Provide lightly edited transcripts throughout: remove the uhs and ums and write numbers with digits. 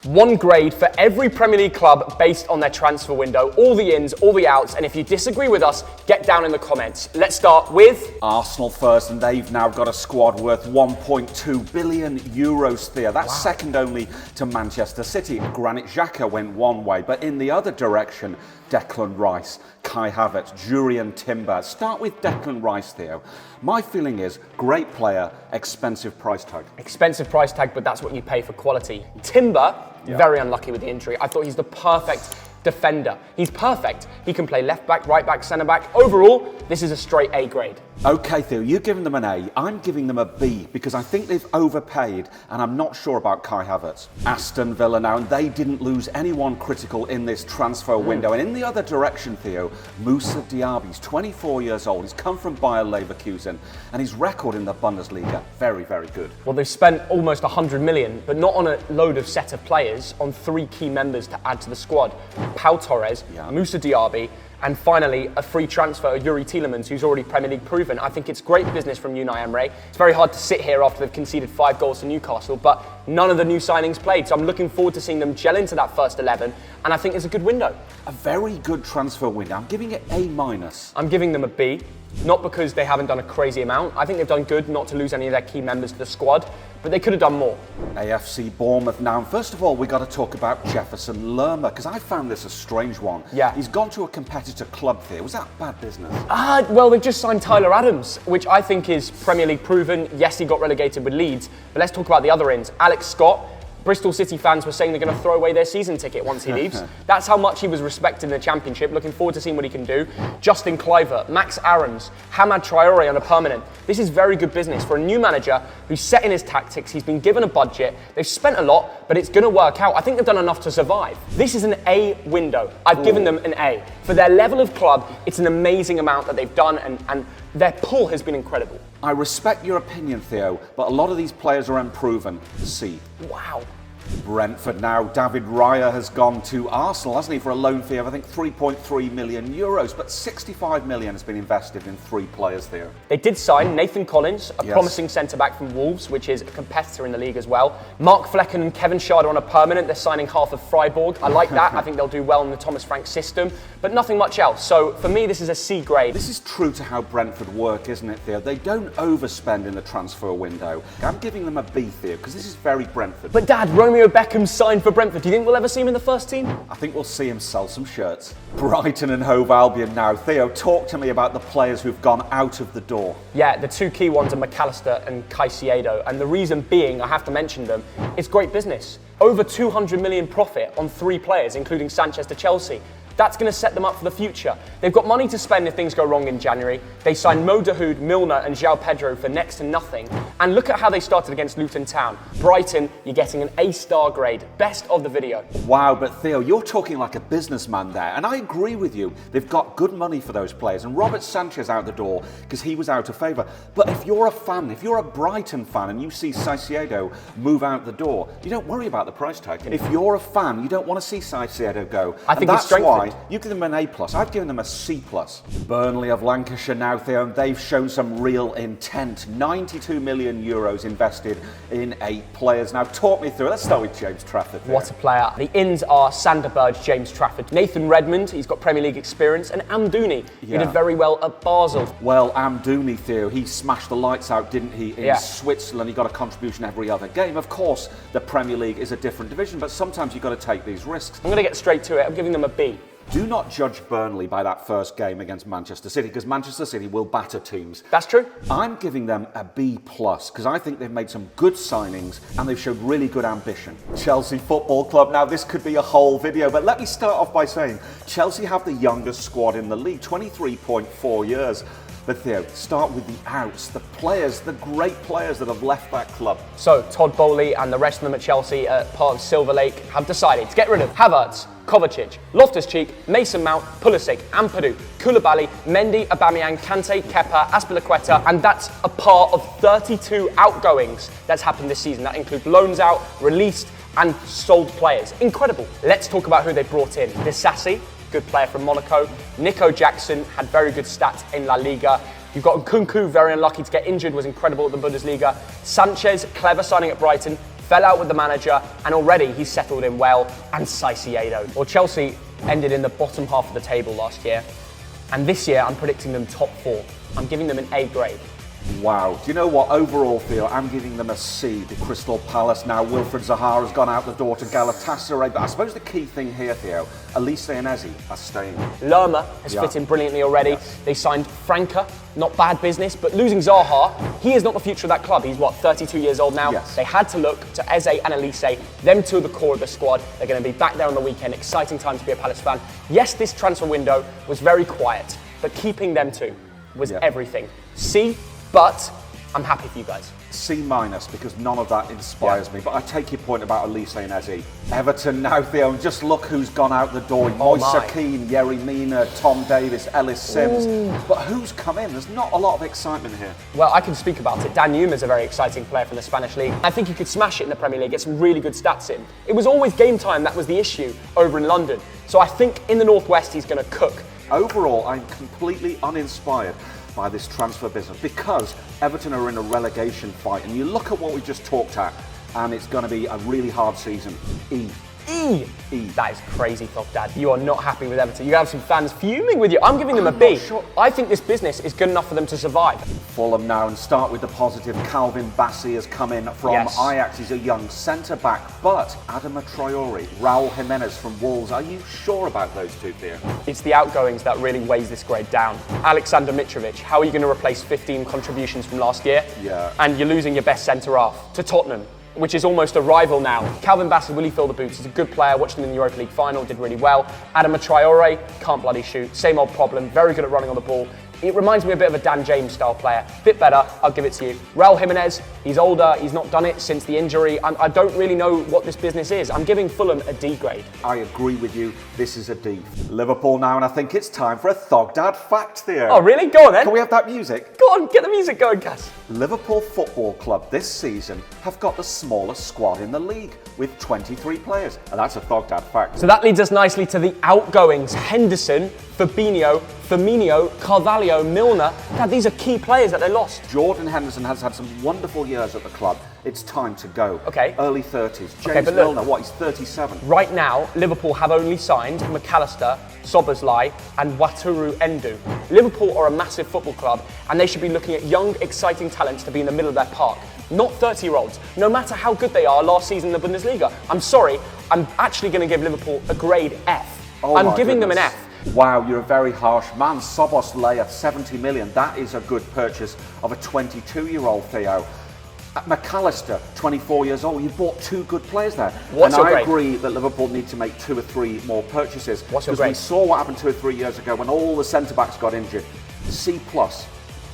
One grade for every Premier League club based on their transfer window, all the ins, all the outs, and if you disagree with us, get down in the comments. Let's start with Arsenal first, and they've now got a squad worth 1.2 billion euros, Theo. That's second only to Manchester City. Granit Xhaka went one way, but in the other direction, Declan Rice, Kai Havertz, Jurriën Timber. Start with Declan Rice, Theo. My feeling is, great player, expensive price tag. expensive price tag, but that's what you pay for quality. Timber, very unlucky with the injury. I thought he's the perfect defender. He's perfect. He can play left back, right back, centre back. Overall, this is a straight A grade. Okay, Theo, you're giving them an A. I'm giving them a B because I think they've overpaid, and I'm not sure about Kai Havertz. Aston Villa now, and they didn't lose anyone critical in this transfer window. And in the other direction, Theo, Moussa Diaby's 24 years old. He's come from Bayer Leverkusen, and his record in the Bundesliga, very, very good. Well, they've spent almost 100 million, but not on a load of set of players, on 3 key members to add to the squad. Pau Torres, Moussa Diaby, and finally, a free transfer of Youri Tielemans, who's already Premier League proven. I think it's great business from Unai Emery. It's very hard to sit here after they've conceded 5 goals to Newcastle, but none of the new signings played. So I'm looking forward to seeing them gel into that first 11, and I think it's a good window. A very good transfer window. I'm giving it A-. I'm giving them a B, not because they haven't done a crazy amount. I think they've done good not to lose any of their key members to the squad, but they could have done more. AFC Bournemouth now. And first of all, we got to talk about Jefferson Lerma, because I found this a strange one. Yeah. He's gone to a competitor club here. Was that bad business? Well, they've just signed Tyler Adams, which I think is Premier League proven. Yes, he got relegated with Leeds, but let's talk about the other ends. Alex Scott. Bristol City fans were saying they're going to throw away their season ticket once he leaves. That's how much he was respected in the Championship. Looking forward to seeing what he can do. Justin Kluivert, Max Aarons, Hamad Traore on a permanent. This is very good business for a new manager who's set in his tactics. He's been given a budget. They've spent a lot, but it's going to work out. I think they've done enough to survive. This is an A window. I've given them an A. For their level of club, it's an amazing amount that they've done, and their pull has been incredible. I respect your opinion, Theo, but a lot of these players are unproven. C. Wow. Brentford now. David Raya has gone to Arsenal, hasn't he, for a loan fee of, I think, 3.3 million euros, but 65 million has been invested in 3 players there. They did sign Nathan Collins, a promising centre-back from Wolves, which is a competitor in the league as well. Mark Flecken and Kevin Schade on a permanent. They're signing half of Freiburg. I like that. I think they'll do well in the Thomas Frank system, but nothing much else. So for me, this is a C grade. This is true to how Brentford work, isn't it, Theo? They don't overspend in the transfer window. I'm giving them a B, Theo, because this is very Brentford. But Dad, Romeo Beckham signed for Brentford. Do you think we'll ever see him in the first team? I think we'll see him sell some shirts. Brighton and Hove Albion now. Theo, talk to me about the players who've gone out of the door. Yeah, the 2 key ones are McAllister and Caicedo, and the reason being, I have to mention them, it's great business. Over 200 million profit on 3 players, including Sanchez to Chelsea. That's going to set them up for the future. They've got money to spend if things go wrong in January. They signed Mo Dahoud, Milner and João Pedro for next to nothing. And look at how they started against Luton Town. Brighton, you're getting an A-star grade. Best of the video. Wow, but Theo, you're talking like a businessman there. And I agree with you. They've got good money for those players. And Robert Sanchez out the door because he was out of favour. But if you're a fan, if you're a Brighton fan and you see Caicedo move out the door, you don't worry about the price tag. If you're a fan, you don't want to see Caicedo go. I think that's it's strengthened. why you give them an A+. I've given them a C+. Burnley of Lancashire now, Theo, and they've shown some real intent. 92 million euros invested in 8 players. Now, talk me through it. Let's start with James Trafford. Theo. What a player. The ins are Sander Berge, James Trafford, Nathan Redmond, he's got Premier League experience, and Amdouni, who did very well at Basel. Well, Amdouni, Theo, he smashed the lights out, didn't he, in Switzerland. He got a contribution every other game. Of course, the Premier League is a different division, but sometimes you've got to take these risks. I'm going to get straight to it. I'm giving them a B. Do not judge Burnley by that first game against Manchester City, because Manchester City will batter teams. That's true. I'm giving them a B+, because I think they've made some good signings and they've showed really good ambition. Chelsea Football Club, now this could be a whole video, but let me start off by saying Chelsea have the youngest squad in the league, 23.4 years. But Theo, start with the outs, the players, the great players that have left that club. So Todd Bowley and the rest of them at Chelsea, part of Silver Lake, have decided to get rid of Havertz, Kovacic, Loftus-Cheek, Mason Mount, Pulisic, Ampadu, Koulibaly, Mendy, Aubameyang, Kante, Kepa, Azpilicueta, and that's a part of 32 outgoings that's happened this season. That includes loans out, released, and sold players. Incredible. Let's talk about who they brought in. Disasi, good player from Monaco. Nico Jackson had very good stats in La Liga. You've got Nkunku, very unlucky to get injured, was incredible at the Bundesliga. Sanchez, clever signing at Brighton. fell out with the manager, and already he's settled in well, and Caicedo. Well, Chelsea ended in the bottom half of the table last year, and this year I'm predicting them top 4. I'm giving them an A grade. Wow. Do you know what? Overall, Theo, I'm giving them a C to Crystal Palace. Now, Wilfred Zaha has gone out the door to Galatasaray. But I suppose the key thing here, Theo, Elise and Eze are staying. Lerma has fit in brilliantly already. Yes. They signed Franca, not bad business, but losing Zaha, he is not the future of that club. He's, 32 years old now? Yes. They had to look to Eze and Elise. Them two are the core of the squad. They're going to be back there on the weekend. Exciting time to be a Palace fan. Yes, this transfer window was very quiet, but keeping them two was everything. C, but I'm happy for you guys. C- because none of that inspires me. But I take your point about Elise and Eze. Everton now, Theo, and just look who's gone out the door. Moise Keane, Yerry Mina, Tom Davis, Ellis Sims. But who's come in? There's not a lot of excitement here. Well, I can speak about it. Dan Newman's a very exciting player from the Spanish league. I think he could smash it in the Premier League, get some really good stats in. It was always game time that was the issue over in London. So I think in the Northwest he's going to cook. Overall, I'm completely uninspired by this transfer business because Everton are in a relegation fight, and you look at what we just talked at, and it's going to be a really hard season. E. That is crazy, Dad. You are not happy with Everton. You have some fans fuming with you. I'm giving them a B. Sure. I think this business is good enough for them to survive. Fulham now, and start with the positive. Calvin Bassey has come in from Ajax. He's a young centre-back, but Adama Traore, Raul Jimenez from Wolves. Are you sure about those two, Theo? It's the outgoings that really weighs this grade down. Alexander Mitrovic, how are you going to replace 15 contributions from last year? Yeah. And you're losing your best centre-half to Tottenham, which is almost a rival now. Calvin Bassey, will he fill the boots? He's a good player, watched him in the Europa League final, did really well. Adama Traore, can't bloody shoot, same old problem, very good at running on the ball. It reminds me a bit of a Dan James style player. Bit better, I'll give it to you. Raul Jimenez, he's older, he's not done it since the injury. I don't really know what this business is. I'm giving Fulham a D grade. I agree with you, this is a D. Liverpool now, and I think it's time for a Thogdad fact, Theo. Oh really? Go on then. Can we have that music? Go on, get the music going, Cass. Liverpool Football Club this season have got the smallest squad in the league with 23 players, and that's a Thogdad fact. So that leads us nicely to the outgoings. Henderson, Fabinho, Firmino, Carvalho, Milner. Dad, these are key players that they lost. Jordan Henderson has had some wonderful years at the club. It's time to go. Okay. Early 30s. James but look, Milner, he's 37. Right now, Liverpool have only signed McAllister, Soboslai and Wataru Endo. Liverpool are a massive football club, and they should be looking at young, exciting talents to be in the middle of their park, not 30-year-olds, no matter how good they are last season in the Bundesliga. I'm sorry, I'm actually going to give Liverpool a grade F. I'm giving them an F. Wow, you're a very harsh man. Soboslai at 70 million. That is a good purchase of a 22-year-old, Theo. McAllister, 24 years old. You bought two good players there. What's your grade? I agree that Liverpool need to make 2 or 3 more purchases. What's your grade? grade? We saw what happened 2 or 3 years ago when all the centre-backs got injured. C+.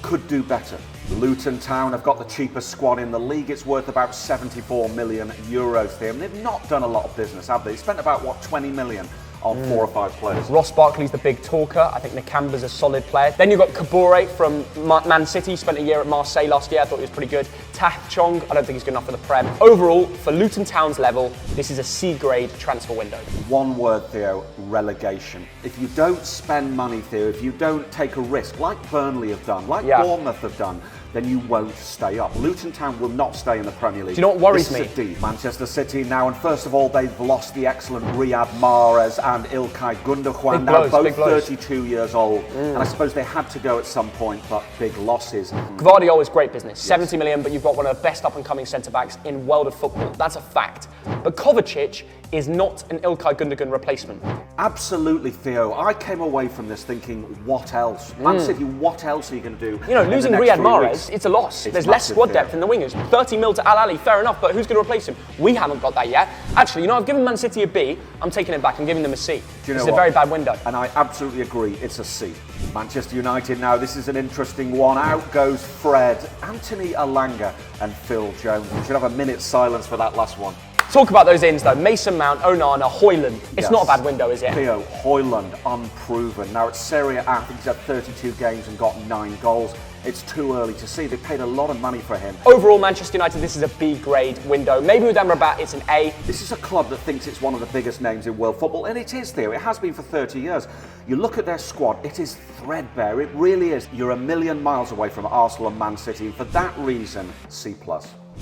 Could do better. Luton Town have got the cheapest squad in the league. It's worth about 74 million euros there. And they've not done a lot of business, have they? They spent about, 20 million on 4 or 5 players. Ross Barkley's the big talker. I think Nakamba's a solid player. Then you've got Kabore from Man City. Spent a year at Marseille last year. I thought he was pretty good. Tah Chong, I don't think he's good enough for the Prem. Overall, for Luton Town's level, this is a C grade transfer window. One word, Theo, relegation. If you don't spend money, Theo, if you don't take a risk, like Burnley have done, like Bournemouth have done, then you won't stay up. Luton Town will not stay in the Premier League. Do you know what worries me? This is a D. Manchester City now, and first of all, they've lost the excellent Riyad Mahrez and Ilkay Gundogan, now both 32 years old. And I suppose they had to go at some point, but big losses. Gvardiol is great business, 70 million, but you've got one of the best up-and-coming centre-backs in world of football. That's a fact. But Kovacic is not an Ilkay Gundogan replacement. Absolutely, Theo. I came away from this thinking, what else? Man City, what else are you going to do? You know, losing Riyad Mahrez, it's a loss. There's less squad depth in the wingers. 30 mil to Al Ali, fair enough, but who's going to replace him? We haven't got that yet. Actually, you know, I've given Man City a B. I'm taking it back. I'm giving them a C. This is a very bad window. And I absolutely agree. It's a C. Manchester United now. This is an interesting one. Out goes Fred, Anthony Elanga and Phil Jones. We should have a minute's silence for that last one. Talk about those ins though. Mason Mount, Onana, Højlund. It's not a bad window, is it? Theo, Højlund, unproven. Now at Serie A, I think he's had 32 games and got 9 goals. It's too early to see. They paid a lot of money for him. Overall, Manchester United, this is a B grade window. Maybe with Amrabat, it's an A. This is a club that thinks it's one of the biggest names in world football, and it is, Theo. It has been for 30 years. You look at their squad, it is threadbare. It really is. You're a million miles away from Arsenal and Man City. For that reason, C+.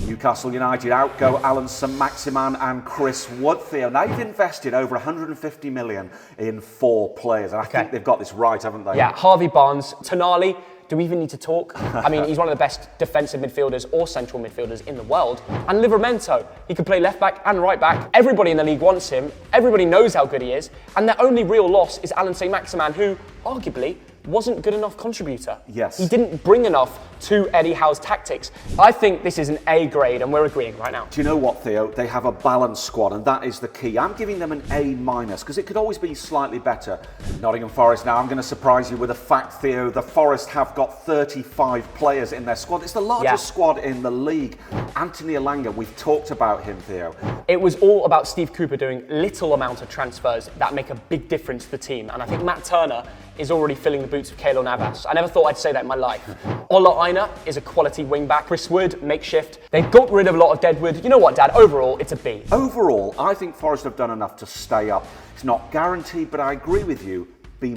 Newcastle United outgo Alan Saint-Maximin and Chris Wood, Theo. Now they've invested over 150 million in 4 players, and I think they've got this right, haven't they? Yeah, Harvey Barnes, Tonali. Do we even need to talk? I mean, he's one of the best defensive midfielders or central midfielders in the world. And Livramento, he can play left back and right back. Everybody in the league wants him. Everybody knows how good he is. And their only real loss is Alan Saint-Maximin, who arguably wasn't good enough contributor. Yes. He didn't bring enough to Eddie Howe's tactics. I think this is an A grade, and we're agreeing right now. Do you know what, Theo? They have a balanced squad, and that is the key. I'm giving them an A-, because it could always be slightly better. Nottingham Forest, now I'm going to surprise you with a fact, Theo. The Forest have got 35 players in their squad. It's the largest squad in the league. Anthony Elanga, we've talked about him, Theo. It was all about Steve Cooper doing little amount of transfers that make a big difference to the team. And I think Matt Turner is already filling the boots of Keylor Navas. I never thought I'd say that in my life. Ola Aina is a quality wing-back. Chris Wood, makeshift. They've got rid of a lot of deadwood. You know what, Dad? Overall, it's a B. Overall, I think Forest have done enough to stay up. It's not guaranteed, but I agree with you. B-.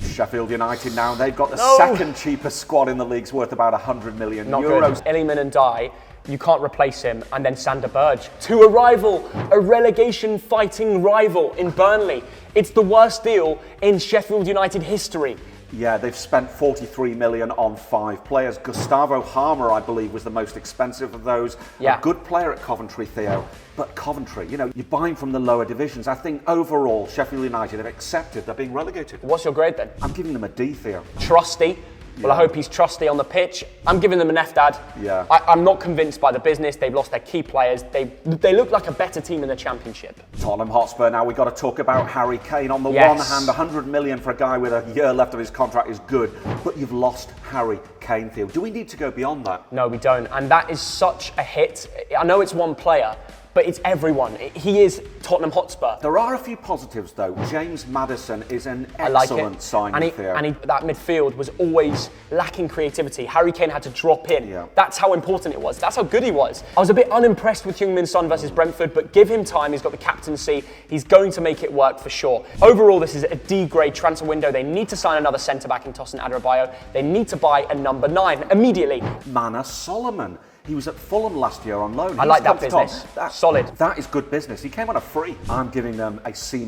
Sheffield United now, they've got the second cheapest squad in the league's worth about 100 million euros. Elliman and Dye, you can't replace him. And then Sander Berge to a rival, a relegation fighting rival in Burnley. It's the worst deal in Sheffield United history. Yeah, they've spent 43 million on 5 players. Gustavo Harmer, I believe, was the most expensive of those. Yeah. A good player at Coventry, Theo. But Coventry, you know, you're buying from the lower divisions. I think overall, Sheffield United have accepted they're being relegated. What's your grade then? I'm giving them a D, Theo. Trusty. Well, I hope he's trusty on the pitch. I'm giving them an F, Dad. Yeah. I'm not convinced by the business. They've lost their key players. They look like a better team in the Championship. Tottenham Hotspur, now we've got to talk about Harry Kane. On the one hand, 100 million for a guy with a year left of his contract is good, but you've lost Harry Kane, Theo. Do we need to go beyond that? No, we don't. And that is such a hit. I know it's one player, but it's everyone. He is Tottenham Hotspur. There are a few positives, though. James Maddison is an excellent signing, Theo. And that midfield was always lacking creativity. Harry Kane had to drop in. Yeah. That's how important it was. That's how good he was. I was a bit unimpressed with Heung-min Son versus Brentford, but give him time. He's got the captaincy. He's going to make it work for sure. Overall, this is a D-grade transfer window. They need to sign another centre-back in Tosin Adarabioyo. They need to buy a number 9 immediately. Mana Solomon. He was at Fulham last year on loan. I like that business. Solid. That is good business. He came on a free. I'm giving them a C-.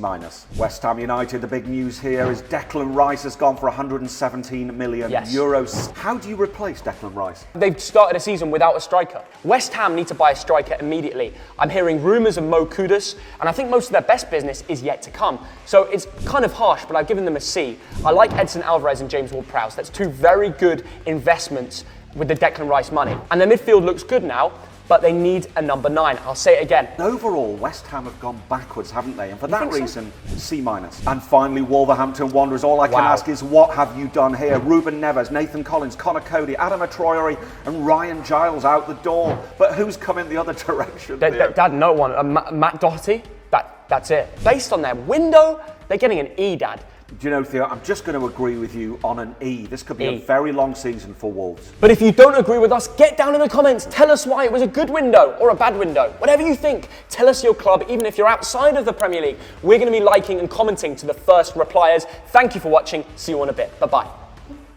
West Ham United, the big news here is Declan Rice has gone for 117 million euros. How do you replace Declan Rice? They've started a season without a striker. West Ham need to buy a striker immediately. I'm hearing rumours of Mo Kudus, and I think most of their best business is yet to come. So it's kind of harsh, but I've given them a C. I like Edson Alvarez and James Ward-Prowse. That's 2 very good investments with the Declan Rice money. And their midfield looks good now, but they need a number 9. I'll say it again. Overall, West Ham have gone backwards, haven't they? And for that reason, C-. And finally, Wolverhampton Wanderers. All I can ask is, what have you done here? Ruben Neves, Nathan Collins, Connor Cody, Adam Traore, and Ryan Giles out the door. But who's come in the other direction? Dad, no one. Matt Doherty? That's it. Based on their window, they're getting an E, Dad. Do you know, Theo, I'm just going to agree with you on an E. This could be a very long season for Wolves. But if you don't agree with us, get down in the comments. Tell us why it was a good window or a bad window. Whatever you think, tell us your club, even if you're outside of the Premier League. We're going to be liking and commenting to the first repliers. Thank you for watching. See you in a bit. Bye-bye.